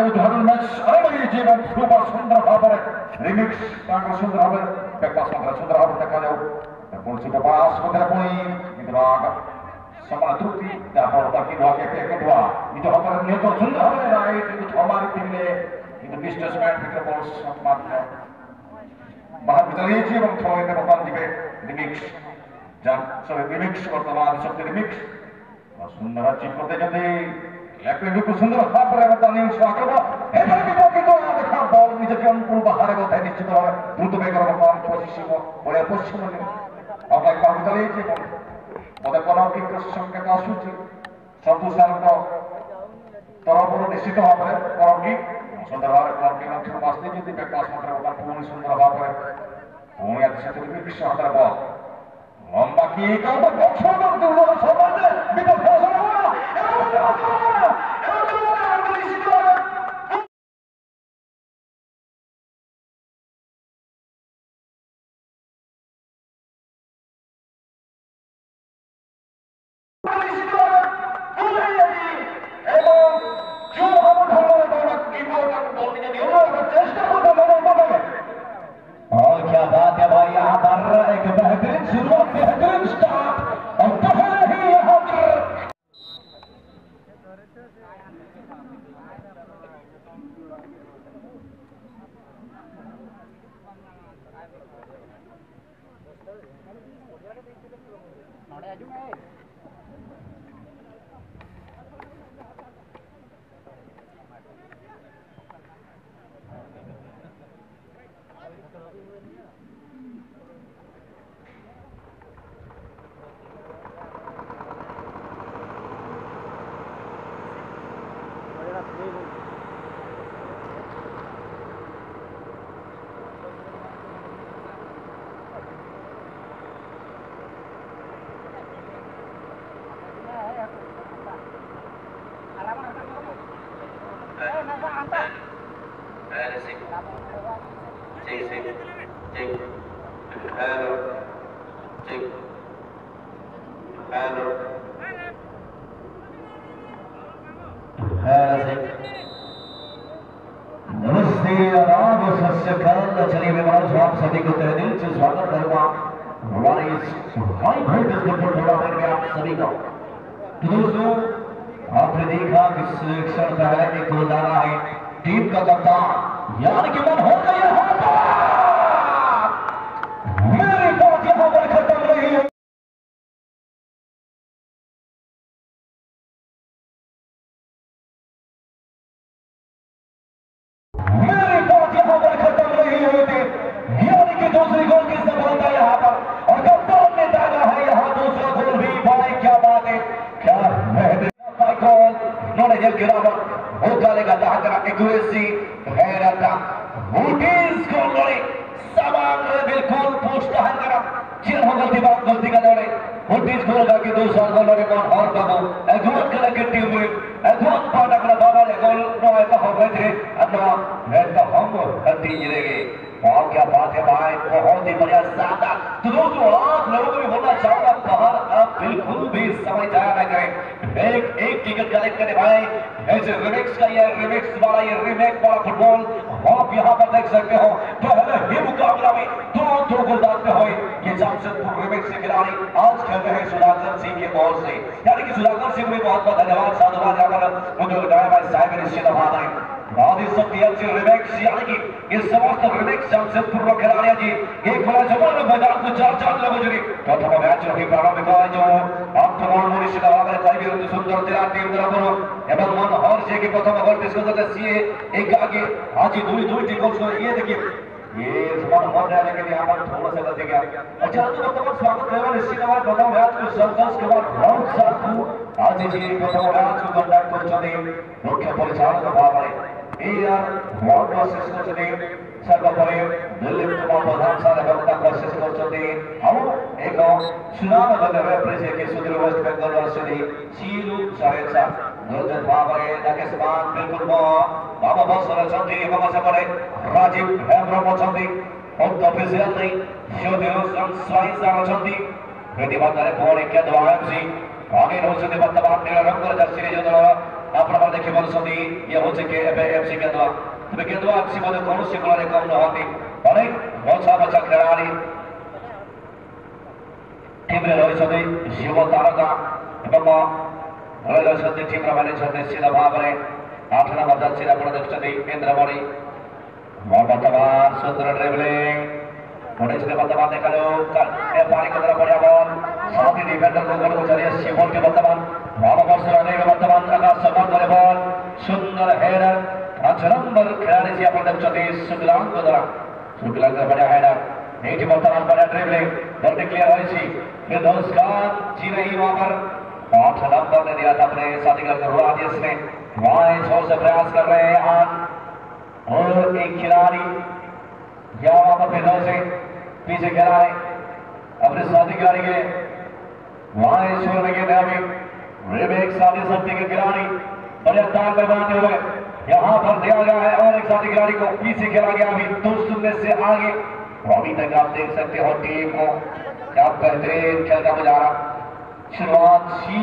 उद्घाटन मैच आरंभ जीवन खूब सुंदर भाव रिमिक्स सुंदर भाव बेकपास सुंदर भाव देखा जाऊ पुणी पास समान त्रुटि बाकी निज हाथ नियंत्रण सुंदर भाव राइट हमारी टीम ने डिस्टेंसमेंट भीतर बॉल मात्र बाहर चली थ्रो इन बर्तमान जी रिमिक्स रिमिक्स बर्तमान शक्ति रिमिक्स सुंदर चिप करते को सुंदर भाव देखा बल निज अनुकूल बाहर गए निश्चित भाव द्रुत बेगर बर्तमान पश्चिम बढ़िया पश्चिम आउटलाइन बाहर चली मत कनौकिक संकेत आसूची संतोष सार तरफ निश्चित भाव में कनौकिक सुंदर भाव कनौकिक अंतर पास नहीं बेकपास पुणी सुंदर भाव पुणी हाथ बल लंबा की और क्या बात है भाई, यहाँ पर एक बेहतरीन शुरुआत, बेहतरीन स्टार्ट और पहले ही यहाँ पर नमस्ते आदाब सत श्री अकाल। चलिए मेहमान आप सभी को तहे दिल से स्वागत करूंगा हमारे इस हाई वोल्टेज फुटबॉल टूर्नामेंट में आप सभी का। तो दोस्तों आपने देखा कि सिलेक्शन पहले एक गोल डाला है टीम का कप्तान, यानी कि मन हो गया यहाँ पर मेरी बात यहाँ पर खत्म रही है। यानी कि दूसरी गोल की सफलता यहाँ पर और कप्तान ने डाला है यहाँ दूसरा गोल भी। भाई क्या बात है, क्या गोल नोड़े जल गिरावट हो जाएगा दाहरा एक्यूरेसी है रहता बूटीज गोल नोड़े सवाल बिल्कुल पूछता है करा चिर हो गलती का नोड़े बूटीज गोल का कि दूसरा गोल नोड़े कौन और बाबू एगोन कला के टीम में एगोन पाटा का बाबा ने गोल नोए तो हो गए अन्ना है तो हम गलती जिलेंगे। और क्या बात है भाई, बहुत ही बढ़िया शानदार। तो दोस्तों आप लोगों को भी बोलना चाहूंगा बाहर आप बिल्कुल भी समय जाया न करें, एक टिकट कलेक्ट करें भाई। ऐसे रिमिक्स का ये रिमिक्स वाला ये रीमेक वाला फुटबॉल आप यहाँ पर देख सकते हो। पहले ही मुकाबला में दो गोल डालते हुए ये जमशेदपुर रिमिक्स के खिलाड़ी आज खेल रहे हैं सुधाकर सिंह की ओर से, यानी कि सुधाकर सिंह को बहुत बहुत धन्यवाद साधुवाद यहाँ पर मुझे बताया भाई साहब निश्चित भाव है आदि शक्ति रिमिक्स, यानी कि ये समस्त रिमिक्स जमशेदपुर खिलाड़ी जी एक बड़ा जबरदस्त मैदान को चार लोगों जुड़ी प्रथम मैच रही प्रारंभिक जो आक्रमण निश्चित भाव में कई सुंदर तेरा टीम तरफ एवं मन हर से कि प्रथम ओवर डिस्कस सीए एक आगे आज दुई टीम को ये देखिए ये मन मन रहा लेकिन यहाँ पर थोड़ा सा गलती गया। अच्छा तो वर्तमान स्वागत है निश्चित भाव प्रथम मैच को संतोष के बाद राउंड 7 को आज जी प्रथम मैच को कंडक्ट कर मुख्य परिचालक भाव है एआर बहुत कोशिश करछथि सर्वोपरि दिल्ली कुमार प्रधान सारे बंदा कोशिश करछथि और एक चुनाव गले रेफ्री के सुदूर वेस्ट बेंगल वर्षनी चीलू सहायता नरजन बाबरे नकेशमान बिल्कुल बाबा बस रहछथि बाबा सबरे राजीव हेम्ब्रो मछथि और ऑफिशियल नहीं शोधियो संस्वाई रहछथि प्रतिभातारे फोन के द्वारा एफसी आगे रोशनी वर्तमान नीला रंग जर्सी जो আপনারা দেখে বলছেন ইয়ে হচ্ছে কে এফসি কেন্দুয়া তবে কেন্দুয়া এফসি মধ্যে কৌশি গোলারে কম নহতি অনেক বছা বছা খেলাড়ি টিমরে রয়েছে শিব তারকা এবং রয়েছে টিমର ମ୍ୟାନେଜର ନିଶ୍ଚିତ ଭାବରେ 8 ନମ୍ବର ଯାଉଛି ଆପଣ ଦେଖୁଛନ୍ତି ଇନ୍ଦ୍ରମଣି ବର୍ତ୍ତମାନ ସୁନ୍ଦର ଡ୍ରିବଲିଂ ପଡ଼ିଛି ବର୍ତ୍ତମାନ ଦେଖାଯାଉ ପାଣି କତରା ବଢିଆ ବଲ ସାଥୀ ଡିଫେଣ୍ଡରକୁ ଗୋଲକୁ ଚାଲି ଆସିଛି ବଲଟି ବର୍ତ୍ତମାନ ନବବର୍ଷର ଅନେକ ବର୍ତ୍ତମାନ ଆକାଶ ସମ୍ବନ୍ଧରେ ବଲ ସୁନ୍ଦର ହେଡର 5 ନମ୍ବର ଖେଳାଳି ଯିଏ ଆପଣ ଦେଖୁଛନ୍ତି ଶୁକ୍ଲାଙ୍କ ଦ୍ୱାରା ଶୁକ୍ଲାଙ୍କ ବଢିଆ ହେଡର ଏଇଠି ବର୍ତ୍ତମାନ ବଢିଆ ଡ୍ରିବଲିଂ ବଲଟି କ୍ଲିୟର ହୋଇଛି फिरदौस खान जी रही वहां पर 8 नंबर ने दिया था अपने साथी का रुआ जिसने वहां छोर से प्रयास कर रहे हैं यहाँ और एक खिलाड़ी या वहां पर फिरदौस से पीछे खिलाड़ी अपने साथी खिलाड़ी के वहां छोर में गेंद अभी रिमेक साथी शक्ति के खिलाड़ी बड़े ताल में बनाते हुए यहाँ पर दिया गया है और एक साथी खिलाड़ी को पीछे खेला गया अभी 2 में से आगे अभी तक आप देख सकते हो टीम को क्या बेहतरीन खेल का मुजाहरा शुरुआत से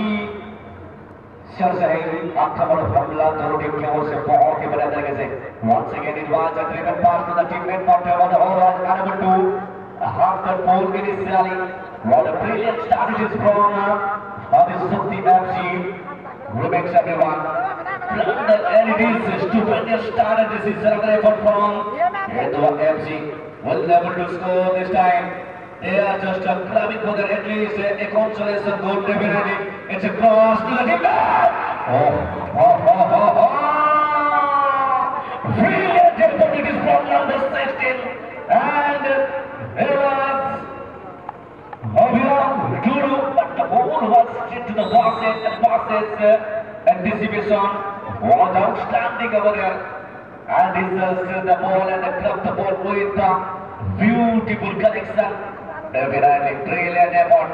ही आक्रमण हमला दोनों टीम की ओर से बहुत ही बढ़िया तरीके से once again it was a driven pass to the teammate but what was unable to half the ball initially what a brilliant start it is from this Shakti FC remakes everyone and it is a stupendous start and this is another effort from Kendua FC will able to score this time. They are just grabbing for at least a consolation goal definitely. It's a cross to the deep line. Brilliant effort it is from number 16 and it was Abhiram Guru but the ball was hit to the boxes anticipation was outstanding over there and he just the ball and grabbed the ball with the beautiful connection. Definitely brilliant effort.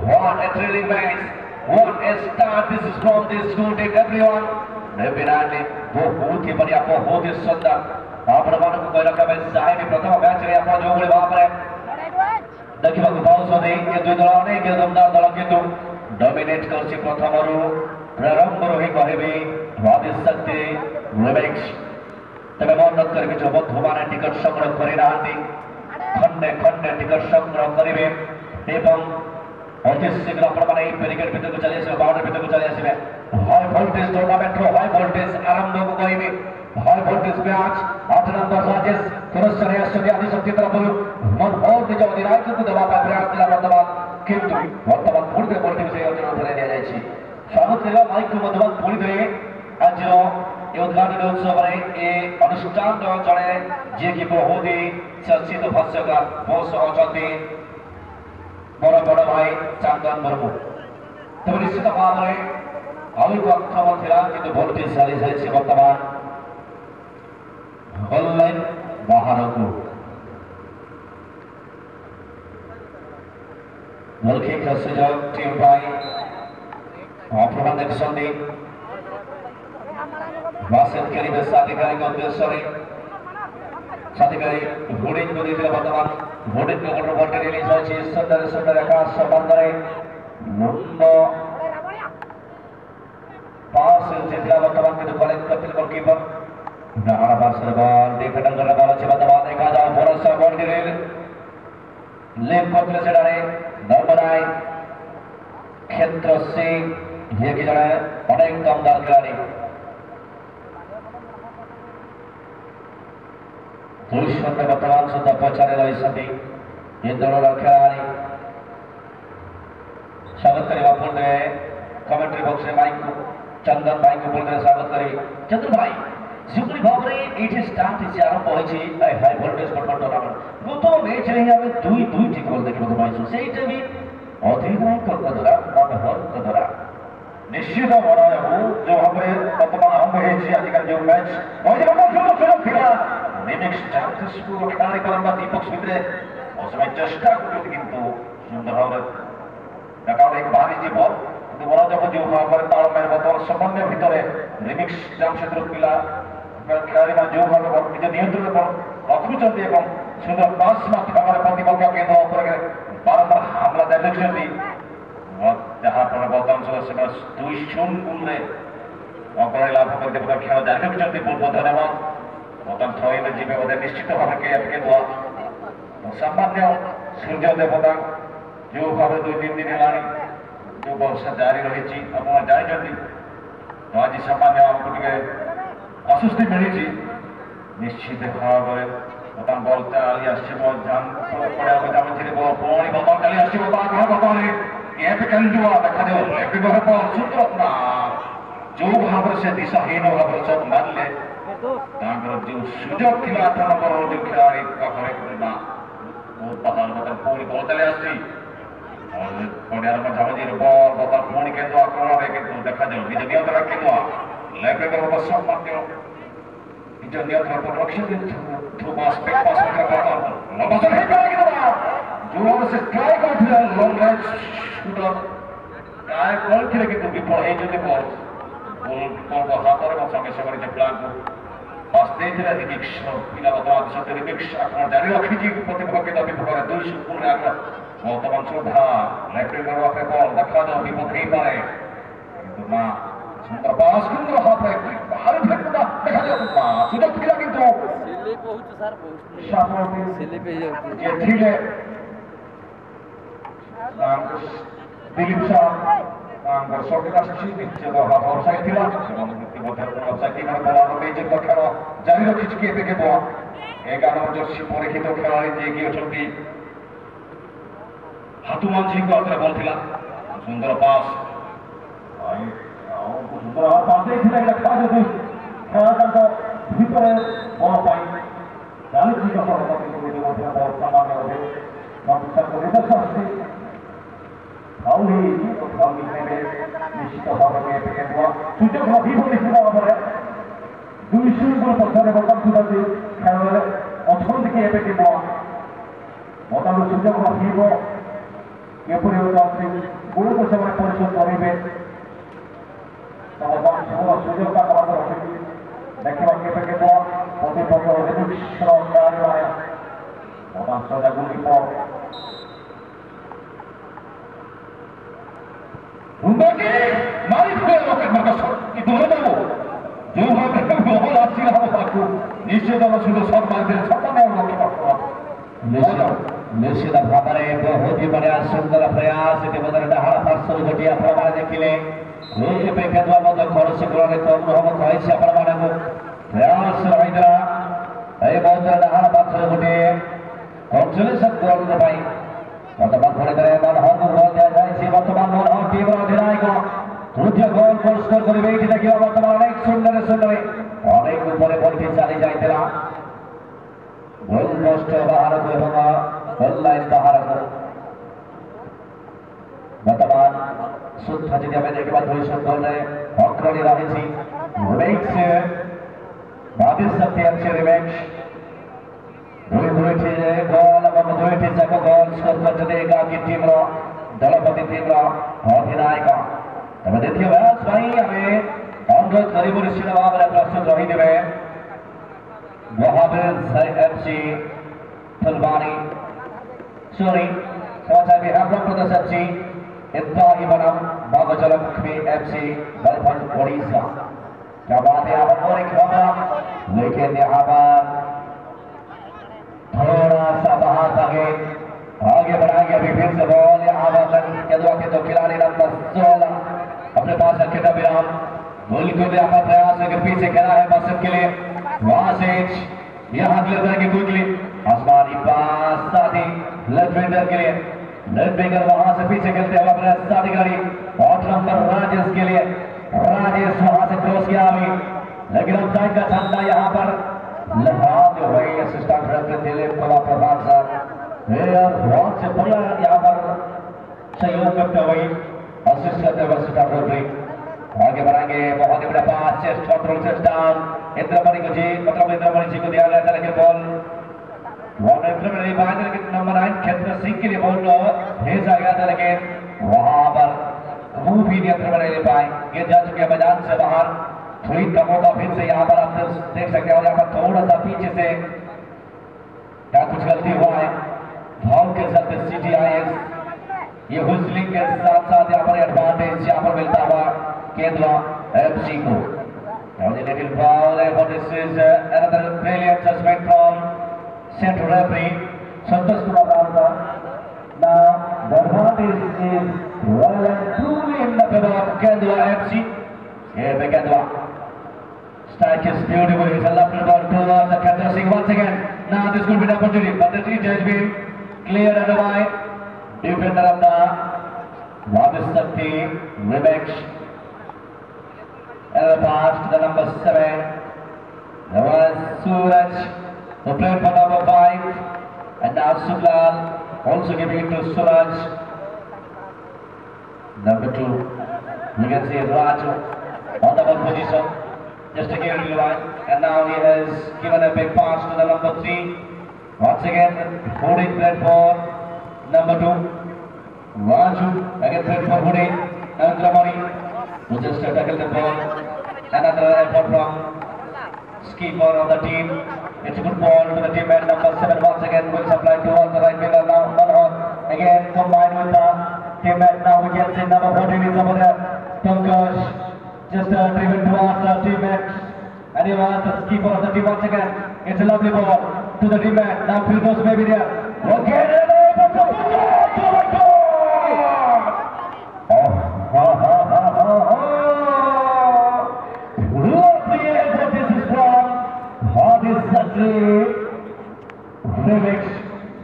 What a thrilling match. What a start this is from this school team everyone. Definitely बहुत ही बढ़िया बहुत ही सुंदर आपण मानक कोई रखा है side प्रथम मैच रे आपण जो भली भाव रे देखिବାକୁ ପାଉଛନ୍ତି ଏ ଦୁଇ ଦଳ ଅନେକ ଦମଦାର ଦଳ କିନ୍ତୁ ଡୋମିନେଟ୍ କରୁଛି ପ୍ରଥମରୁ ପ୍ରାରମ୍ଭରୁ ହିଁ କହିବି ଭବିଷ୍ୟତ ରିମିକ୍ସ ତେବେ ମନ କରିବି ଯୋଉ ବନ୍ଧୁମାନେ ଟିକଟ ସଂଗ୍ରହ କରିନାହାନ୍ତି खंडे खंडे टिकट संग्रह करेंगे एवं अति शीघ्र अपने बैरिकेड भीतर को चले बाउंड्री भीतर को चले आसवे high voltage tournament high voltage आरंभ को कहबे high voltage match 8 number Rajesh पुरस्कार आश्चर्य आदि शक्ति तरफ मन और निज अधिनायक को देवा प्रयास दिला वर्तमान पुणी थे बोल्टी से उठे दिया जाए स्वागत करवा माइक को मधुबन पुणी थे आज उद्घाटन उत्सव ए अनुष्ठान जड़े जी की बहुत ही चर्चित भाष्यकार मो सह मोर बड़ भाई चंदन मुर्मू तेज निश्चित भाव में आउ एक आक्रमण था कि बल्टी सारी सारी बर्तमान ऑनलाइन बाहर को गोलकिक सुजोग टीम अपना देखते बासेट करीब साधिकारी उद्देश्य साधिकारी होर्डिंग को देखते वर्तमान होर्डिंग को गोटे बॉल रिलीज होची सुंदर सुंदर आकाश संबंधरे मुंडो पास जितला वर्तमान के कलेक्ट करते गोलकीपर डाना पास बॉल डिफेंडर करने वाला छै वर्तमान देखा जाओ भरोसा बॉल रिलीज लेफ्ट करते सेडारे नर्मदाई क्षेत्र से ये की जड़े अनेक दमदार खिलाड़ी वर्तमान सुधा पचारे रही ये दल खेलाड़ी स्वागत करवा पूर्वे कमेंट्री बॉक्स में माइक को चंदन भाई को बोलकर स्वागत करी चंदन भाई जो भाव में ये स्टार्ट आरंभ होती हाई वोल्टेज फुटबॉल टूर्नामेंट गत मैच रे आम दुई दुईटी गोल देखा पाइछू से अधिनायक द्वारा मनोहर द्वारा निश्चित भाव जो भाव में वर्तमान आरंभ होती आजिकल जो मैच रिमिक्स चांसेस को खेलाड़ी कलम दीपक स्मित्रे उसमें चेष्टा करते किंतु सुंदर भाव में एक बाहरी जी बल किंतु बड़ा जब जो भाव में तालमेल बर्तमान समन्वय भितर रिमिक्स जामशेदपुर पिला खेलाड़ी मान जो भाव में निज नियंत्रण रखुंट सुंदर पास माध्यम प्रतिपक्ष केन्द्र बारंबार हमला देखते जहाँ बर्तमान 2-0 गोल অগ্রণী লাভ করতে পুরো খেলা জারি রଖିଛନ୍ତି পূর্ବ ଧନ୍ୟବାଦ ବର୍ତ୍ତମାନ ଥଇଲେ ଯିବେ ବୋଧେ ନିଶ୍ଚିତ ଭାବରେ କେଏଫକେ ନୂଆ ସାମାନ୍ୟ ସୂର୍ଯ୍ୟ ଦେବତା ଯେଉଁ ଭାବରେ 2-3 ଦିନ ହେଲାଣି ଯେଉଁ ବର୍ଷା ଜାରି ରହିଛି ଆପଣ ଜାଣିଛନ୍ତି ତ ଆଜି ସାମାନ୍ୟ ଆମକୁ ଟିକେ ଆଶ୍ୱସ୍ତି ମିଳିଛି ନିଶ୍ଚିତ ଭାବରେ ବର୍ତ୍ତମାନ ବଲ୍ ଚାଲି ଆସିବ ପଡ଼ିଆକୁ ଚାହୁଁଛି ପୁଣି ବର୍ତ୍ତମାନ ଚାଲି ଆସିବ ବର୍ତ୍ତମାନ ଏବେ ଖେଳିଯିବ ଦେଖାଯାଉ ଏବେ ଘରେ ବଲ୍ ସୁନ୍ଦର ନା ଯେଉଁ ଭାବରେ ସେ ଦିଶାହୀନ ଭାବରେ ସବୁ ମାରିଲେ ତାଙ୍କର ଯେଉଁ ସୁଯୋଗ ଥିଲା 8 ନମ୍ବରର ଯେଉଁ ଖେଳାଳି ପାଖରେ ନା ବହୁତ ବାହାର ବର୍ତ୍ତମାନ ପୁଣି ବଲ୍ ଚାଲି ଆସିଛି ପଡ଼ିଆର ମଝାମଝିରେ ବଲ୍ ବର୍ତ୍ତମାନ ପୁଣି କେନ୍ଦୁଆ ଆକ୍ରମଣରେ କିନ୍ତୁ ଦେଖାଯାଉ ନିଜ ନିୟନ୍ତ୍ରଣ କେନ୍ଦୁଆ ଲେଫ୍ଟ ସମ୍ମାନ ନିଜ ନିୟନ୍ତ୍ରଣ ରଖିଛନ୍ତି ଥୋମାସ ପେପାସ ଲମ୍ବା ଯୋଉ ସେ ଟ୍ରାଏ କରିଥିଲେ ଲଙ୍ଗ ରେଞ୍ଜ ସୁଟର ଟ୍ରାଏ କରିଥିଲେ କିନ୍ତୁ ବିଫଳ ହେଇଛନ୍ତି ବଲ୍ ହାତରେ ଏବଂ ସଙ୍ଗେ ସଙ୍ଗେ ନିଜ ପିଲାଙ୍କୁ ପାସ୍ ଦେଇଥିଲେ ରିମିକ୍ସ ପିଲା ବର୍ତ୍ତମାନ ସହିତ ରିମିକ୍ସ ଆକ୍ରମଣ ଜାରି ରଖିଛି ପ୍ରତିପକ୍ଷ ବିପକ୍ଷରେ 2-0 ଆକ୍ରମଣ ବର୍ତ୍ତମାନ ସୁଦ୍ଧା ଲେଫ୍ଟ ପାଖରେ ବଲ୍ ଦେଖାଯାଉ ବିପଦ ହେଇପାରେ କିନ୍ତୁ ନା ସୁନ୍ଦର ପାସ୍ ସୁନ୍ଦର ହାତରେ ବାହାରେ ଫେଙ୍କୁଟା ଦେଖାଯାଉ ନା ସୁଯୋଗ ଥିଲା କିନ୍ତୁ ଯିଏ ଥିଲେ ଦିଲ୍ଲୀପ ସାହ ତାଙ୍କର ସଠିକ ଆସିଛି ନିଶ୍ଚିତ ଭାବରେ ଅଫସାଇଡ୍ ଥିଲା ଏବଂ ଇତିମଧ୍ୟରେ ଅଫସାଇଡ୍ ଟିମର ବଳାର ନେଇଯିତ ଖେଳ ଜାରି ରଖିଛି କି ଏବେ କେବଳ 11 ଜର୍ସି ପରୀକ୍ଷିତ ଖେଳାଳି ଯିଏକି ଅଛନ୍ତି ହାତୁମାଝିଙ୍କ ହାତରେ ବଲ୍ ଥିଲା ସୁନ୍ଦର ପାସ୍ ସୁନ୍ଦର ପାସ୍ ଦେଇଥିଲା ଦେଖାଯାଉଛି ଖେଳ ତାଙ୍କ ଭିତରେ ବଲ୍ ପାଇଁ ଚାଲିଛି କିନ୍ତୁ ମଧ୍ୟ ବଲ୍ ସାମାନ୍ୟ ଅଧେ ନିର୍ଦ୍ଦେଶ ଆସିଛି ଆଉ ନିଶ୍ଚିତ ଭାବରେ ସୁଯୋଗ ରହିବ ନିଶ୍ଚିତ ଭାବରେ 2-0 ପଛରେ ବର୍ତ୍ତମାନ ସୁଦ୍ଧା ଖେଳରେ ଅଛନ୍ତି କି ଏବେ କେବଳ ବର୍ତ୍ତମାନ ସୁଯୋଗ ରହିବ ଏପରି ଗୁରୁତ୍ୱ ସେମାନେ ପରିଶୋଧ କରିବେ ସୁଯୋଗ ତାଙ୍କ ପାଖରେ ରଖିଛି ଦେଖିବା କେବେ କେବଳ ପ୍ରତିପକ୍ଷ ଖେଳାଳିମାନେ ବର୍ତ୍ତମାନ ସଜା ଗୁଲିପ निश्चित भाव में बहुत ही बढ़िया सुंदर प्रयास डाण पार्श्व गोटे आप देखिले कौन कम हम कही आपण प्रयास रही डाण पार्श्व गोटे 48 गोल बर्तमान मनोहर को गोल दिया जाए बर्तमान मनोहर टीम अधिनायक तृतीय गोल गोल स्कोर करेंगे ये देखिए बर्तमान अनेक सुंदर सुंदर अनेक ऊपर बल्टी चली जाता गोल पोस्ट बाहर को गोल लाइन बाहर को बर्तमान सुधा जी आम देखा 200 गोल अग्रणी रही रिवेक्स 22 रिवेक्स दुईटी गोल दुईटी जाक गोल स्कोर कर एकाकी टीम दलपति टीम अधिनायक तब द्वितीय मैच अनुरोध करूँ निश्चित भाव में प्रस्तुत रही FC Phulbani sorry FC Ibrahim बनम बागजलमुखी FC बलफन ओडिशा क्या बात है यहाँ पर और एक खबर लेकिन यहाँ पर थोड़ा सा बाहर आगे बढ़ाएंगे अभी फिर से बॉल यहाँ पर तो खिलाड़ी नंबर 16 अपने पास रखे विराम गोल को यहाँ प्रयास है पीछे खेला है मकसद के लिए वहां से यहाँ करेंगे क्विकली आसमानी पास साथी लेफ्ट विंगर के लिए लेफ्ट विंगर वहां से पीछे खेलते हुए अपने साथी गाड़ी 8 नंबर राजेश के लिए राजेश वहां से क्रॉस किया अभी लेकिन अब साइड का झंडा यहाँ पर लगाते हुए असिस्टेंट रेफरी दिलीप कुमार प्रधान सर बहुत से बढ़िया यहाँ पर सहयोग करते हुए असिस्ट करते हुए असिस्टेंट रेफरी आगे बढ़ाएंगे बहुत ही बड़ा pass chest control chest down Indramani को जी मतलब इंद्रमणि जी को दिया गया था लेकिन बॉल इंद्रमणि बाद लेकिन नंबर 9 खेत्र सिंह के लिए बॉल भेजा गया था लेकिन वहां पर मूव भी नियंत्रण नहीं ले पाए ये जा चुके मैदान से बाहर थोड़ी कमों का फिर से यहाँ पर आप देख सकते हैं और यहाँ पर थोड़ा सा पीछे से क्या कुछ गलती हुआ है भाव के साथ CTIS ये हुस्लिंग के साथ साथ यहाँ पर एडवांटेज यहाँ पर मिलता हुआ केंद्र FC को little foul, but this is another brilliant judgment from central referee Santosh Kumar Rauta. Now the advantage is well and truly in the favor of Kandwa FC. Here by Kandwa. Strike is beautiful. It's a lovely ball towards the Kandwa Singh once again. Now this could be an opportunity, but the three has been clear and wide. Defender of the Wadis Sakti, Ribex. And the pass to the number 7. There was Suraj, who played for number 5. And now Sublal also giving it to Suraj. Number 2. You can see Raju on the ball position. Just to give it to line. And now he has given a big pass to the number 3. Once again, holding played for number 2. Raju again played for Hudi. Andramani who just tackled the ball. Another effort from skipper of the team. It's a good ball to the teammate number 7 once again. Will supply towards the right winger now. Manhor again combined with the teammate. Now we can see number 14 is over there. Pankaj just driven towards the teammate. And he was the skipper of the team once again. It's a lovely ball to the teammate. Now Firdaus may be there. Okay,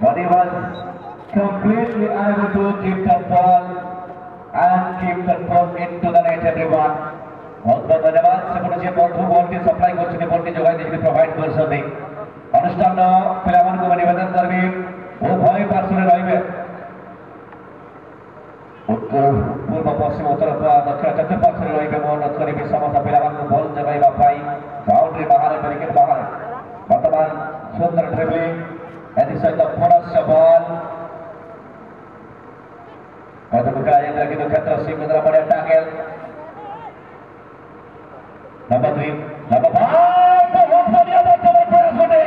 but he was completely unable to keep that ball and keep that ball into the net, everyone. बहुत बहुत धन्यवाद सेपटे जे बंधु ball supply करछिन ball जोगाई देछि provide करछथि अनुष्ठान पिलामान को निवेदन करबी ओ भय पार्श्वे रहिबे उत्तर पूर्व पश्चिम उत्तर दक्षिण चतुर्पार्श्वे रहिबे अनुरोध करिबे समस्त पिलामान को बॉल जोगाइबा पाई बाउंड्री बाहर विकेट बाहर वर्तमान सुंदर dribbling and is the bonus ball Padahal yang lagi tu kata si Mendra pada tackle. Number 3, number 5. बहुत बढ़िया बॉल प्रयास होते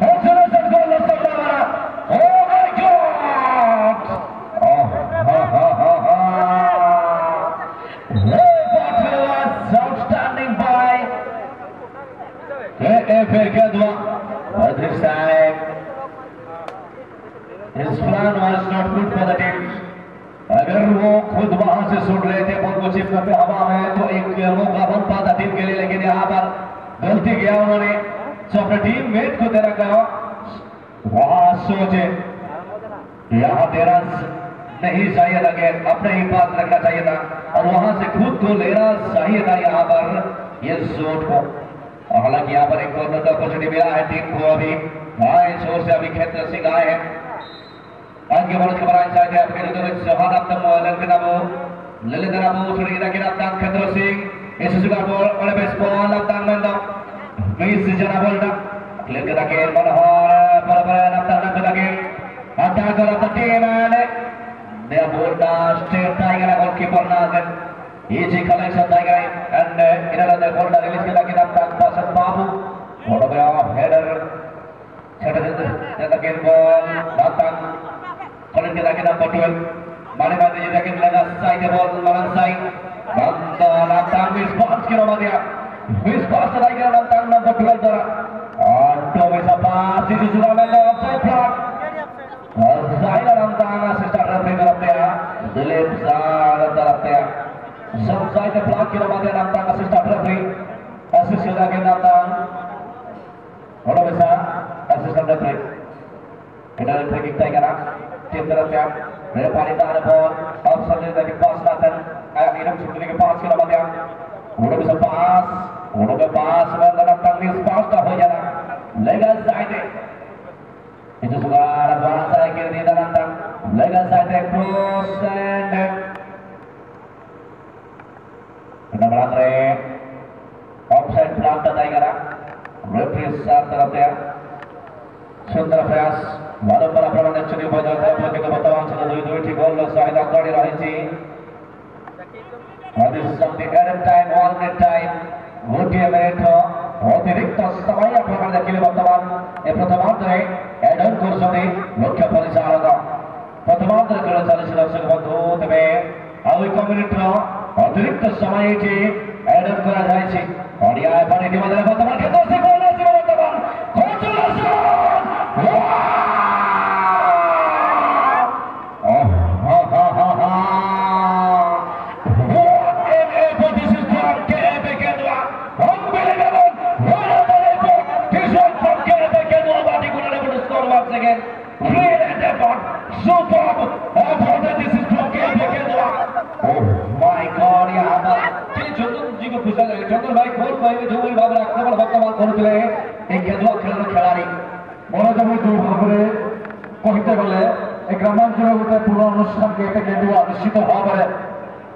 हौसला से गोल सकता है. Oh my God! That was outstanding by AFA Kandwa. But this time his plan was not good for the team. अगर वो खुद वहां से सुट रहे थे बॉल को चिप करते हवा में तो एक मौका बनता था टीम के लिए, लेकिन यहाँ पर गलती किया उन्होंने. तो अपने टीम मेट को देना कहा वहां सोचे यहाँ देना नहीं चाहिए था, गेंद अपने ही पास रखना चाहिए था और वहां से खुद को लेना चाहिए था यहाँ पर ये शॉट को. हालांकि यहाँ पर एक कॉर्नर का अपॉर्चुनिटी मिला है टीम को. अभी आए छोर से अभी खेत्र सिंह आए हैं. Angge bola ke barai saja apabila itu Johan Abdul Mualan kenamu Lelendra Abu sudah kita kira dan Khendra Singh itu juga bol oleh baseball dan mendam miss jana bol dah clear kita ke Manhor pada Abdan lagi ada kalau tadi mana dia bol dah straight tiger goalkeeper nagan easy collection tiger and ini adalah bol dah release kita dan pasang Babu bola header kita ke bol datang Kalau kita kena berdua, mana kita kena laga side ball lawan side, bantal datang response kira mana, response lagi kira datang number 12 dara, auto bisa pas itu sudah melo offside flag, side datang assistant referee terapnya, Dilip Zara terapnya, side flag kira mana datang assistant referee, assistant lagi datang, kalau bisa assistant referee, kita referee kita kira. Tim terapnya, mereka paling tak ada ball, offside dari pas datang, ini sudah ke pas kira mana, udah bisa pas, mana datang miss pas dah हो जाना, lega side, itu sudah ada bola saya kiri di datang, lega side cross and kena berangre, offside flag datang kira, referee saat terapnya, सुंदर प्रयास वारंवार प्रमाण चुनी बजा के बतावा चला दुई गोल सहायता गरि रहिछि. This is the added time, alternate time, गोटे मिनिट अतिरिक्त समय प्रमाण देखिले वर्तमान ए प्रथमार्धरे एड ऑन करछथि मुख्य परिचालक प्रथमार्धरे खेल चलिछि. दर्शक बंधु तेबे आउ 1 मिनिट अतिरिक्त समय एड ऑन करा जायछि. और यहाँ पर एक बदले वर्तमान के दो से गोल है सिर्फ वर्तमान कॉन्सुलेशन again, brilliant effort, superb effort, and this is from KFA Kendra. Oh my God, यहाँ पर चलिए चंदन जी को पूछा जाए चंदन भाई खोल भाई में जो भी बाबर आक्रमण वर्तमान କରୁଥିଲେ এই কেন্দুয়া খেলার খেলাড়ি মনোযোগী দুই ভাবে কহিতে গেলে এই গ্রামাঞ্চলের গোটে পুরো অনুষ্ঠানকে এতে কেন্দুয়া নিশ্চিত ভাবে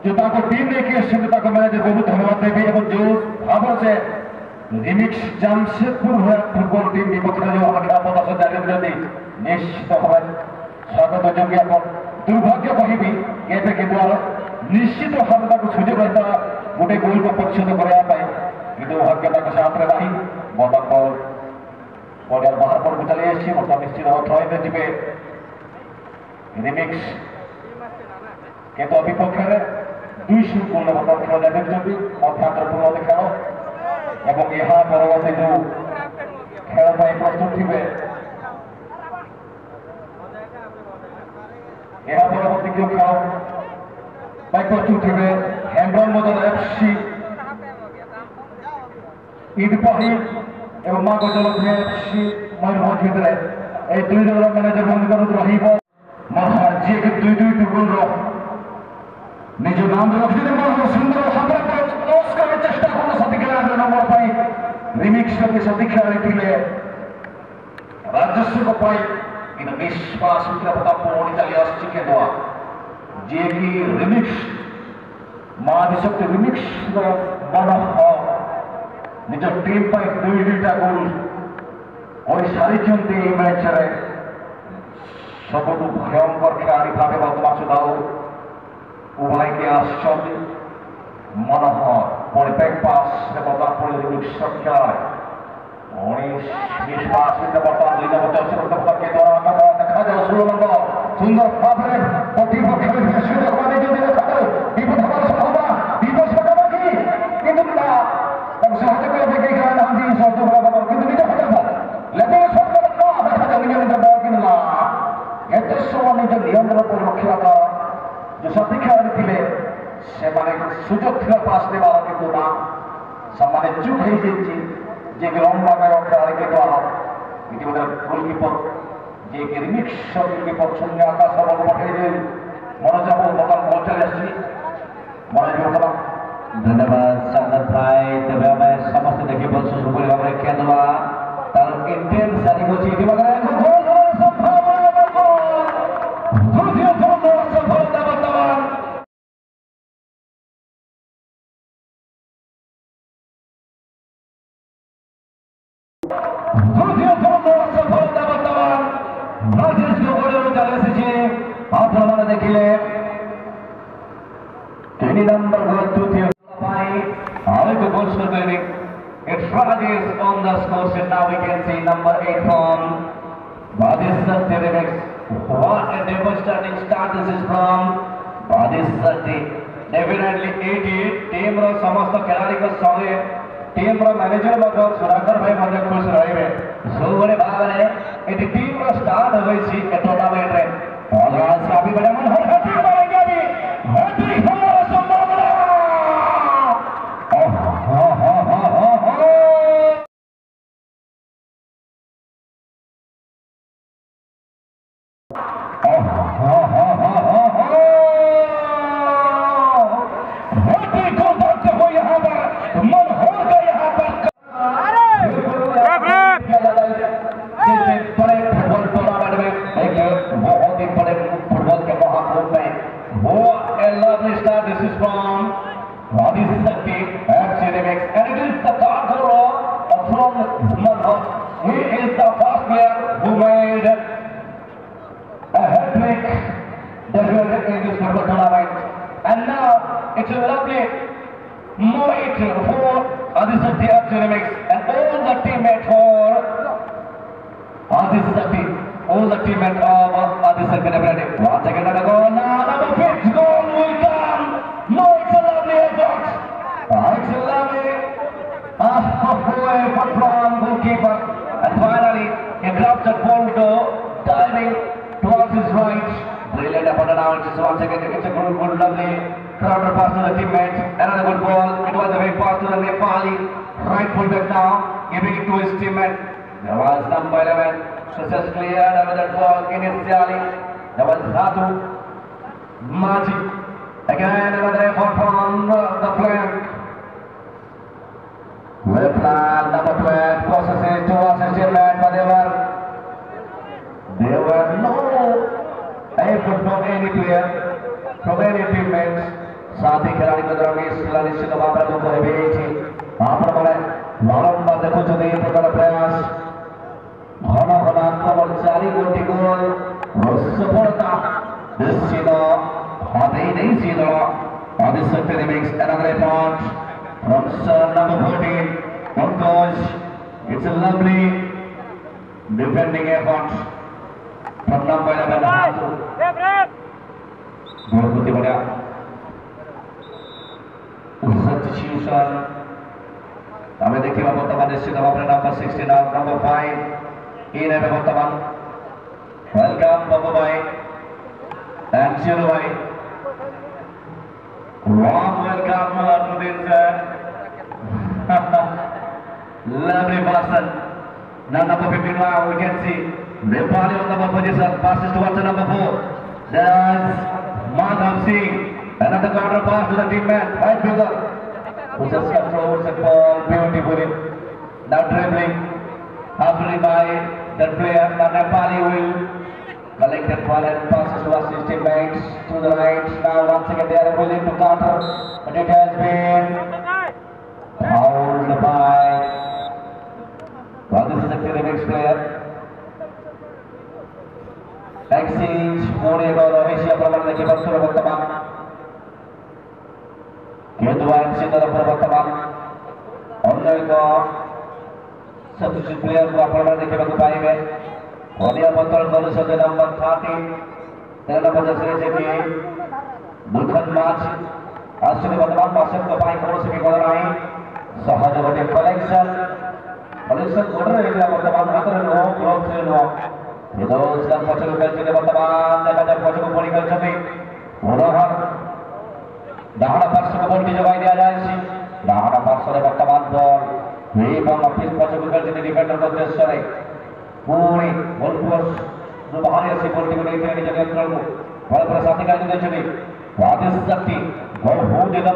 যে তাকে টিম নেইকি আসছেন তাকে ম্যানেজর বহুত ধন্যবাদ দেবি এবং যে ভাবে যে রিমিক্স জামশেদপুর ফুটবল টিম বিপক্ষে যে আমরা পদার্থ জানিয়েছি নিশ্চিত ভাবে স্বাগত জ্ঞাপন দুর্ভাগ্য কহিবি এতে কেন্দুয়া নিশ্চিত ভাবে তাকে সুযোগ রহিতা গোটে গোলকে প্রতিশোধ করা পাই কিন্তু ভাগ্য তাকে সাথে রাহি বর্তমান পড়িয়ার বাহার পড়বু চালিয়ে এসেছি বর্তমান নিশ্চিত ভাবে থ্রোইনে ଯିବେ রিমিক্স কিন্তু বিপক্ষে 2-0 গোলে বর্তমান খেলা দেখুଛନ୍ତି ମଧ୍ୟାନ୍ତର ପୂର୍ବ ଖେଳ এবং ଏହା ପରବର୍ତ୍ତୀ ଯେଉଁ ଖେଳ ପାଇଁ ପ୍ରସ୍ତୁତ ଥିବେ ଏହା ପରବର୍ତ୍ତୀ ଯେଉଁ ଖେଳ ପାଇଁ ପ୍ରସ୍ତୁତ ଥିବେ ହେମ୍ବ୍ରମ ମଦନ ଏଫସି ଇଡପାହି ଏବଂ ମା ଗଜଲକ୍ଷ୍ମୀ ଏଫସି ମୟୂରଭଞ୍ଜ ଭିତରେ এই দুই দলের ম্যানেজর ভূমিকা রহিব মহান ଯିଏକି ଦୁଇ ଦୁଇଟି ଗୋଲର ନିଜ ନାମ ରଖିଥିଲେ ମଧ୍ୟ ସୁନ୍ଦର ଭାବରେ କ୍ଲୋଜ କରିବା ଚେଷ୍ଟା କଲେ ସତୀ ଖେଳାଳି ନମ୍ବର ପାଇଁ ରିମିକ୍ସ ପ୍ରତି ସତୀ ଖେଳାଳି ଥିଲେ ରାଜସ୍ୱଙ୍କ ପାଇଁ କିନ୍ତୁ ବିଶ୍ୱାସ ଭିତରେ ପୁଣି ଚାଲି ଆସିଛି କେନ୍ଦୁଆ ଯିଏକି ରିମିକ୍ସ ମା ଆଦିଶକ୍ତି ରିମିକ୍ସର ବଡ଼ ନିଜ ଟିମ୍ ପାଇଁ ଦୁଇଟା ଗୋଲ କରି ସାରିଛନ୍ତି ଏହି ମ୍ୟାଚରେ ସବୁଠୁ ଭୟଙ୍କର ଖେଳାଳି ଭାବେ ବର୍ତ୍ତମାନ ସୁଦ୍ଧା ଉଭାଇକି ଆସିଛନ୍ତି ମନୋହର ପୁଣି ବ୍ୟାକ୍ ପାସ୍ରେ ବର୍ତ୍ତମାନ ପୁଣି ରିମିକ୍ସ ଖେଳାଳି ପୁଣି ବିଶ୍ୱାସ ଭିତରେ ବର୍ତ୍ତମାନ 2 ନମ୍ବର ଅଛି ବର୍ତ୍ତମାନ କେନ୍ଦୁଆ ଦେଖାଯାଉ 16 ନମ୍ବର ସୁନ୍ଦର ଭାବରେ ପ୍ରତିପକ୍ଷରେ ସୁଯୋଗ ପାଇଛନ୍ତି ଦେଖାଯାଉ ବିପଦ ହେବାର ସମ୍ଭାବନା ବିପଦ ପାଖାପାଖି କିନ୍ତୁ ନା ତାକୁ ସାହାଯ୍ୟ କରିବା ପାଇଁ କେହି ଖେଳାଳି ନାହାନ୍ତି ସହଯୋଗ ହେବା କିନ୍ତୁ ନିଜ ହାତରେ ଲେବଲ ସର୍କର ଦେଖାଯାଉ ନିଜ ନିଜ ବଲ୍ କିନ୍ତୁ ନା ଏତେ ସମୟ ନିଜ ନିୟନ୍ତ୍ରଣ କରି ରଖିବା जो सती खेलाड़ी थे से सुजोग थी पास देवार किंतु ना से चुप हो जे लंबा गाय खेलाड़ी के द्वारा इतिमध्य गोलकीपर जे कि रिमिक्स गोलकीपर शून्य आकाश बल पठे मनोज बाबू बर्तमान बल चले मनोज बर्तमान धन्यवाद सागत भाई तेरे आम समस्त देखी पार्छु सुपर भाव में केंदुआ तार इंटेंस सारी होची इतिमध्य गोल संभावना गोल द्वितीय गोल सफलता वर्तमान द्वितीय गोल सफलता वर्तमान राजेश को गोल चले एसेছে আপনারা দেখিলে 3 नंबर गोल द्वितीय पाई आगे को गोल स्कोर करेंगे it's Rajesh on the score sheet now we can see number 8 from Rajesh Satyavix. What a devastating start this is from Rajesh Saty. Definitely 88 team रो समस्त खिलाड़ी को संगे टीम रो मैनेजर मगर सुधाकर भाई मजे खुश रहिबे सो बड़े भावने एटी टीम रो स्टार्ट होई सी ए टूर्नामेंट रे और आज काफी बड़ा मन हो हैट्रिक मारेंगे अभी हैट्रिक होने संभावना all the teammates of Adisar Kanabadi. Once again, another goal. Now, number 5th goal will come. No, it's a lovely effort. It's a lovely now it is once again it's a good lovely counter pass to the teammate. Another good ball. It was a big pass to the Nepali right fullback now, giving it to his teammate. There was number 11. So just cleared another ball initially. There was Ratu Maji. Again another effort from the flank. Well planned, number 12 processes towards his teammate, but there were no effort from any player, from any teammates. साथी खिलाड़ी को दरमियान इसला निश्चित बाबरा को करे बेची आपने बोले बारंबार देखो जो नहीं प्रकार प्रयास घना घना कमर चारी गोटी गोल सफलता निश्चित हाथ ही नहीं सीधा आदि सकते remix another point from number 14 Pankaj. It's a lovely defending effort from number 11 बहुत बढ़िया substitution हमें देखिए वर्तमान निश्चित अपने नंबर 16 और नंबर 5 इन है वर्तमान वेलकम बाबू भाई एंड चिरू भाई warm welcome to this lovely person. Now number 15 now we can see Nepali on number position passes towards number 4. There's Madhav Singh. Another counter pass to the teammate, right fielder, who just controls the ball beautifully. Now dribbling, halfway by that player. Now Nepali will collect that ball and passes towards his teammates to the right. Now once again they are willing to counter, but it has been fouled by. Well, this is a clear next player. Exchange, Mori Gol, Asia Praman, the keeper to Bataman. Kedwan Sindara Prabhataman. Only the substitute player who are Praman, the keeper to Paive. Odia Batal Golis of the number 13. Then number the series Mulkhan March. As to the Bataman, Pastor to Pai Koros, people are Sahajavati collection. Collection order area Bataman, other no, gloves no. Those that watch the culture of Bataman, the other political culture. Unohar Dahana Pastor of the Javai Ajaisi, Dahana Pastor of Bataman ball. We from a field political culture in the defender of this story. Puri, Volpus, the Bahari political intelligence, Valprasati Kalchuni, Radis Sakti, who did the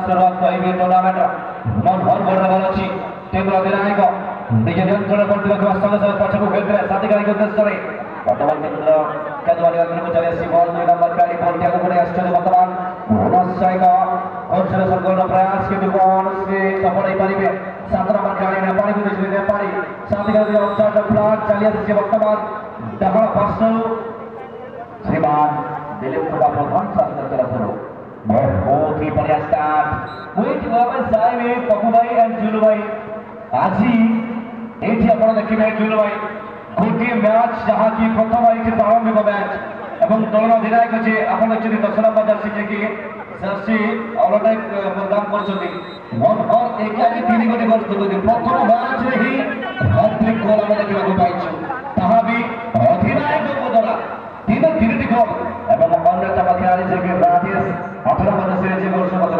Surat Ibi tournament, not one border Valachi, Timra Virago, the General Political Customers of Pachaku Filter, Satika Story, but the one Kadwani Mujalesi, all the number Kali Pontiago, Astro Bataman, Unas Saika, Consulas of Golden Prayas, Kibon, Sapori Paribe, Sandra Makari, and Pari with their party, Satika the outside of Plant, Chalias Bataman, Dahana Pastor, Siman, Dilip Kubapan, Sandra Telapuru. Both people are start. Wait, Lava Saive, Pakubai, and Julubai. Aji, 80 upon the Kimet Julubai. Good game match, Jahaki, Pakubai, Paramiko match. Among Dona Dirakaji, upon the Chili Tasana Siki, Sasi, all like Madame Korsoni. One or a Kaki Tinigoti goes to the Pakuba match, he had to call on the Kimakubai. Tahabi, Tinaka Kodora, Tina Tiniko, among the Tamakari, Radius. After the series also was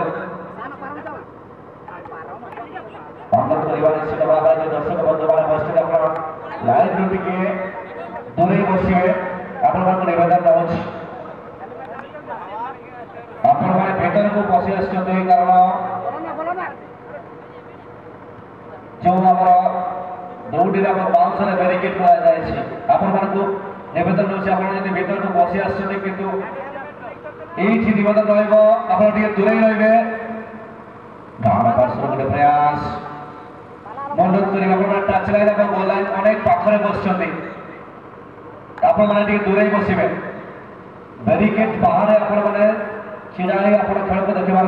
Pangkat परिवार से दबाव है जो दर्शक बंधु वाले बस्ती अपना live duty के दूरी बस्ती है अपन को निवेदन दौच अपन को बेटर को प्रोसेस करते हैं करना जो हमारा दौड़ी रा पर बाउंस ने बैरिकेड को आ जाए छी अपन को निवेदन दौच अपन यदि बेटर को प्रोसेस करते किंतु এইটি নিবেদন রইব আপনারা টিকে দূরেই রইবে ডান পার্শ্ব করে প্রয়াস মনোযোগ করে আপনারা টাচ লাইন এবং গোল লাইন অনেক পাখরে বসছেন আপনারা মানে টিকে দূরেই বসিবে ব্যারিকেড পাহাড়ে আপনারা ছিড়া হয়ে আপনারা খেলতে দেখিবার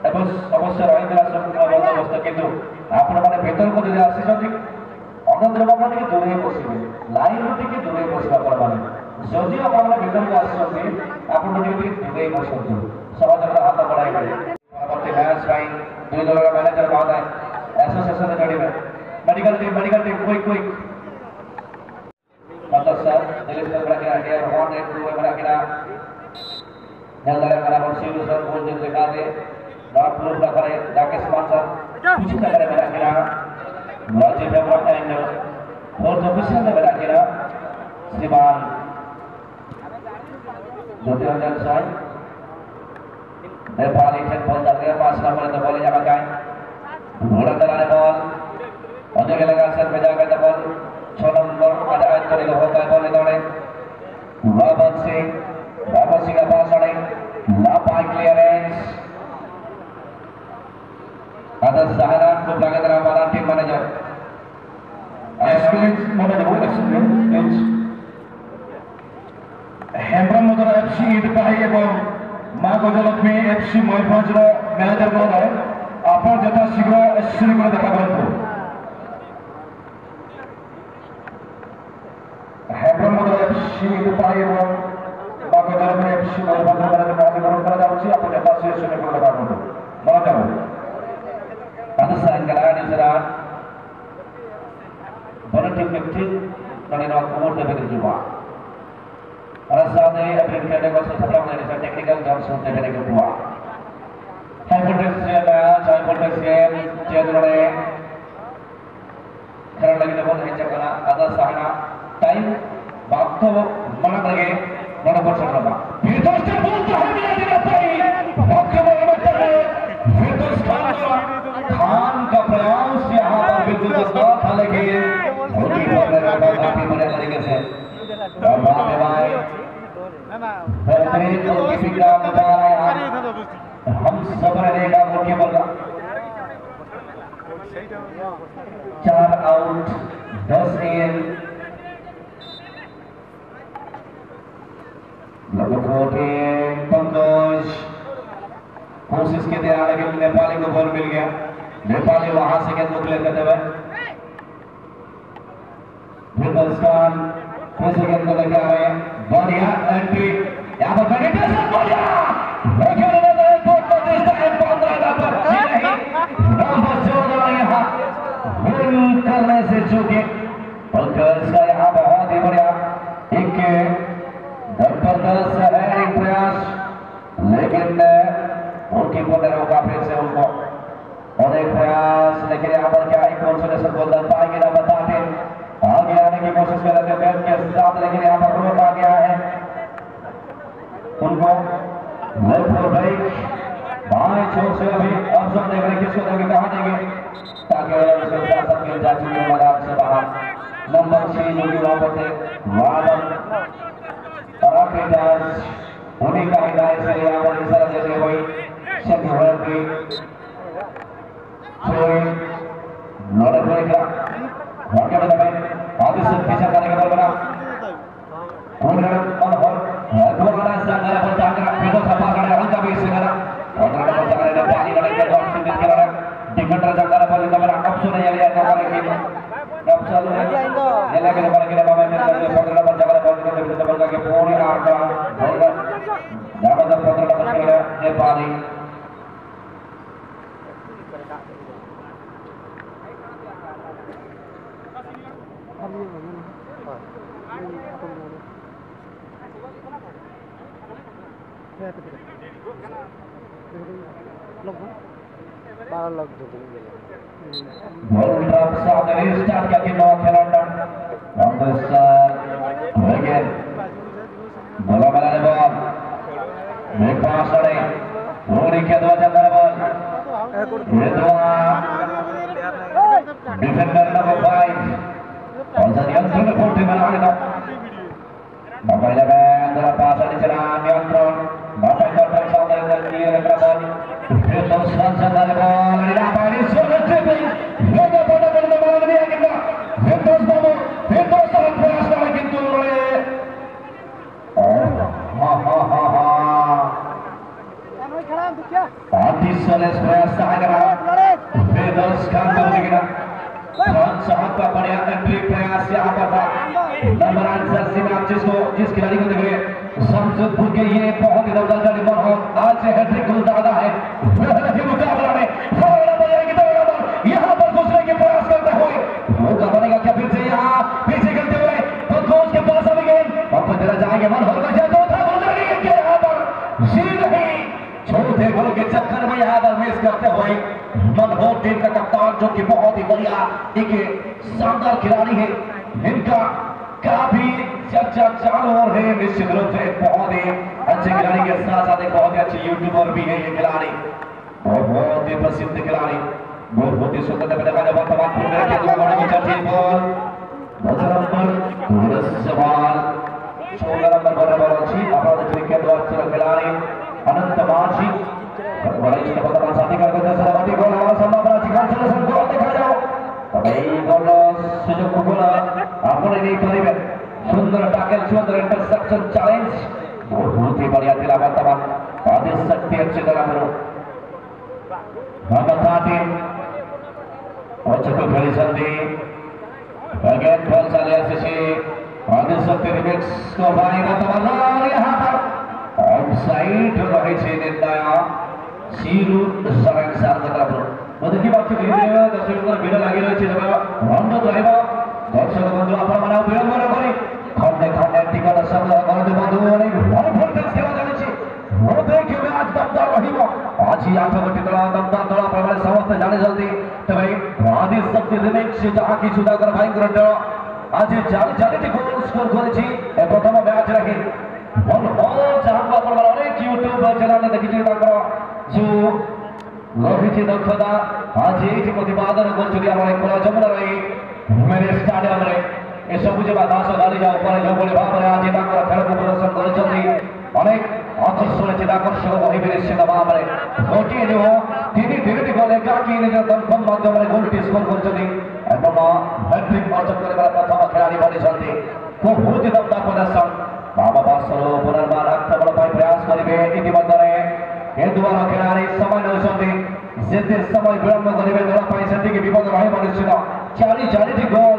এবং অবশ্য রয়েছে বন্দোবস্ত কিন্তু আপনারা ভেতরକୁ যদি আসিଛନ୍ତି অন্যদের আপনারা টিকে দূরেই বসিবে লাইন টিকে দূরেই বসিবে আপনারা যদিও আপনারা ভেতরକୁ আসଛନ୍ତି আপনারা টিকে দূরেই বসନ୍ତୁ সমাজের হাত বড়াইবে পরবর্তী ম্যাচ ପାଇଁ দুই দলের ম্যানেজার মহোদয় অ্যাসোসিয়েশনে জড়িবে মেডিকেল টিম কুইক मतलब सर दिलीप सर बड़ा किया है 1 2 बड़ा किया हेल्दर करा और सीधे सर बोल देते दिखा दे रात लोग ना करे जाके स्पॉन्सर कुछ ना करे मेरा किरा लॉजिक है वो टाइम में और तो कुछ ना मेरा किरा श्रीमान ज्योतिरंजन साई नेपाली टेन बॉल डाल गया 5 नंबर तो बॉल जाकर जाए घोड़ा चलाने बॉल और जो लगा सर पे जाकर तो बॉल 6 नंबर का आउट करेगा होता है बॉल दौड़े रॉबर्ट सिंह का पास अड़े लापा क्लियरेंस आदर्श सहारान को लगा तरह हमारा team manager experience manager experience Hembram मोदर एफसी इदपाही एवं मां गजलक्ष्मी एफसी मयूरभंज मैनेजर महोदय आपन जथा शीघ्र एससी को देखा करंतु हेम्ब्रम मोदर एफसी इदपाही एवं मां गजलक्ष्मी एफसी मयूरभंज मैनेजर महोदय ग्रहण करा जाउछि आपन जथा एससी को देखा करंतु महोदय आदर्श सहारान निसरान टीम कैप्टन नरेंद्र कुमार देवेंद्र जुवा सामने अभिनेता को सफलता मिलने से टेक्निकल जॉनसन देवेंद्र जुवा हाई वोल्टेज गेम चेंजरने खेल लगी बॉल हेंचकना आदर्श सहारान टाइम वास्तव मन लगे मन पसंद विध्वस्त बोलता है मिला पाई खान का प्रयास यहाँ पर बिल्कुल साथ था लेकिन काफी बढ़िया तरीके से हम सब रहेगा गोलकीपर का 4 आउट 10 इन पंकज कोशिश के थे लेकिन नेपाली को बॉल मिल गया नेपाली वहां से गेंद क्लियर करते हुए फिर से गेंद को लेकर आ रहे हैं बढ़िया एंट्री यहाँ पर पेनिट्रेशन बढ़िया लेकिन यहाँ गोल करने से चूके पंकज का यहाँ बहुत ही बढ़िया एक जबरदस्त है एक प्रयास लेकिन गोलकीपर ने रोका फिर से उनको और एक प्रयास लेकिन यहाँ पर क्या एक कॉन्सोलेशन गोल डाल पाएंगे ना बताते आगे आने की कोशिश कर रहे थे बैट के साथ लेकिन यहाँ पर रोक आ गया है उनको लेफ्ट फॉर ब्रेक बाएं छोर से अभी ऑप्शन देख रहे किसको देंगे कहाँ देंगे ताकि उसके साथ सब खेल जा चुके हैं मैदान से बाहर नंबर 6 जो कि वहां पर थे वादन उन्हीं का हिदायत से यहाँ पर इस तरह देते हुए सेक्रेटरी लड़े हुए का वाक्य में आगे से पीछे करने का बना दो बड़ा संघर्ष पर जाकर फिर सफा करने हल्का भी से करा और पर जाकर ने पानी लड़े के दौर से निकल रहा डिफेंडर जाकर पर मेरा ऑप्शन है लिया तो लेकिन ऑप्शन है लगे ने पर के बाबा ने पंद्रह पर जाकर बॉल के डबल का पूरी आंकड़ा और ज्यादा 15 पर खेला नेपाली स्टार्ट करके नौ खिलाड़ी बोला बना ने बॉल एक पास लड़े पूरी के दो चंदर बॉल ये दो डिफेंडर नंबर 5 और नियंत्रण कोर्ट में लगा देता बाबा लगा अंदर पास आने चला नियंत्रण बाबा का सामने क्लियर रखा बॉल फिर तो संचलन बॉल लीला पानी सोलते पे लोगों को बॉल दिया कितना फिर तो सब प्रयास कर किंतु प्रयास फिर दस काम करने के साहब का बढ़िया एंट्री प्रयास यहाँ पर था नंबर आंसर सीमा जिस खिलाड़ी को देख रहे शमशेदपुर के ये बहुत ही जबरदस्त निमन हो आज से हैट्रिक गोल दादा है मुकाबला में यहाँ पर घुसने के प्रयास करते हुए मौका बनेगा क्या फिर से यहाँ पीछे करते हुए तो कोच के पास अभी गेंद वापस चला जाएंगे मन हो गया चौथा गोल यहाँ पर एक चक्कर में यहाँ पर मिस करते हुए मनमोहन टीम का कप्तान जो कि बहुत ही बढ़िया एक शानदार खिलाड़ी है, इनका काफी चर्चा चालू हो रही है। निश्चित रूप से बहुत ही अच्छे खिलाड़ी के साथ साथ एक बहुत ही अच्छे यूट्यूबर भी है ये खिलाड़ी, बहुत ही प्रसिद्ध खिलाड़ी, बहुत ही सुंदर देखा जाए वर्तमान पूर्व में रखे 2 बॉल की चर्ची बॉल 10 नंबर सवाल 16 नंबर बॉल अच्छी अपराध क्रिकेट द्वारा खिलाड़ी अनंत माझी बड़ा ही पता साथी करके दूसरा बाटी गोल हमारा सामना बड़ा चिकन सलूशन गोल देखा जाओ तब এই গোল সুযোগ গোল আপনি नहीं करिबे सुंदर टैकल सुंदर इंटरसेप्शन चैलेंज बहुत ही बढ़िया दिला वर्तमान आदेश शक्ति अच्छी तरह करो ममता टीम और चतुर खेली जल्दी अगेन बॉल चले आशीष आदेश शक्ति रिमिक्स को भाई वर्तमान यहां पर ऑफसाइड रहे छे निर्णय सीरू सरंग साथ तरफ देखी पाচ্ছি ধীরে ধীরে দর্শকদের ভিড় লাগি রয়েছে তবে বন্ধ রহিব দর্শক বন্ধু আপনারা বিড়ম্বনা করি খন্ডে খন্ডে টিকাটা সংগ্রহ করতে বন্ধু অনেক ভালো ভোল্টেজ দেওয়া যাচ্ছে ওতে কি ম্যাচ দমদার রহিব আজি আঠারোটি দল দমদার দল আপনারা সমস্ত জানে জলদি তবে আদি শক্তি রিমিক্স যাহা কিছু দাগর ভাই করে আজ চারিটি গোল স্কোর করেছি এই প্রথম ম্যাচ রাখি যাহাକୁ ଆପଣଙ୍କର ଅନେକ ୟୁଟ୍ୟୁବ ଚ୍ୟାନେଲରେ ଦେଖିଥିବେ ତାଙ୍କର ଯୋଉ ରହିଛି ଦକ୍ଷତା ଆଜି ଏଇଠି ପ୍ରତିପାଦନ କରୁଛନ୍ତି ଆମର ଖୋଲା ଯମୁନାର ଏଇ ମ୍ୟାରେଜ ଷ୍ଟାଡିୟମରେ ଏସବୁ ଯିବା ଦାସ ଗାଲିଜା ଉପରେ ଯେଉଁଭଳି ଭାବରେ ଆଜି ତାଙ୍କର ଖେଳକୁ ପ୍ରଦର୍ଶନ କରିଛନ୍ତି ଅନେକ ଆକର୍ଷଣ ଚିଦାକର୍ଷକ କହିବେ ନିଶ୍ଚିତ ଭାବରେ ଗୋଟିଏ ନୁହଁ ତିନିଟି ଗୋଲ ଏକାକି ନିଜ ଦମ୍ପମ ମାଧ୍ୟମରେ ଗୋଲଟି ସ୍କୋର କରିଛନ୍ତି ଏବଂ ହ୍ୟାଟ୍ରିକ୍ ଅର୍ଜନ କରିବାର ପ୍ରଥମ ଖେଳାଳି ବନିଛନ୍ତି ବହୁତ ଦମଦାର ପ୍ରଦର୍ଶନ बाबा बासरो पुनर्बार आक्रमण पर प्रयास करेंगे इतिमध्यरे हिंदुआर खिलाड़ी समय नौଛନ୍ତି ଯେତେ ସମୟ ବିଳମ୍ବ କରିବେ ଦଳ ପାଇଁ ସେତିକି ବିପଦ ରହିବ ନିଶ୍ଚିତ। ଚାରି ଗୋଲ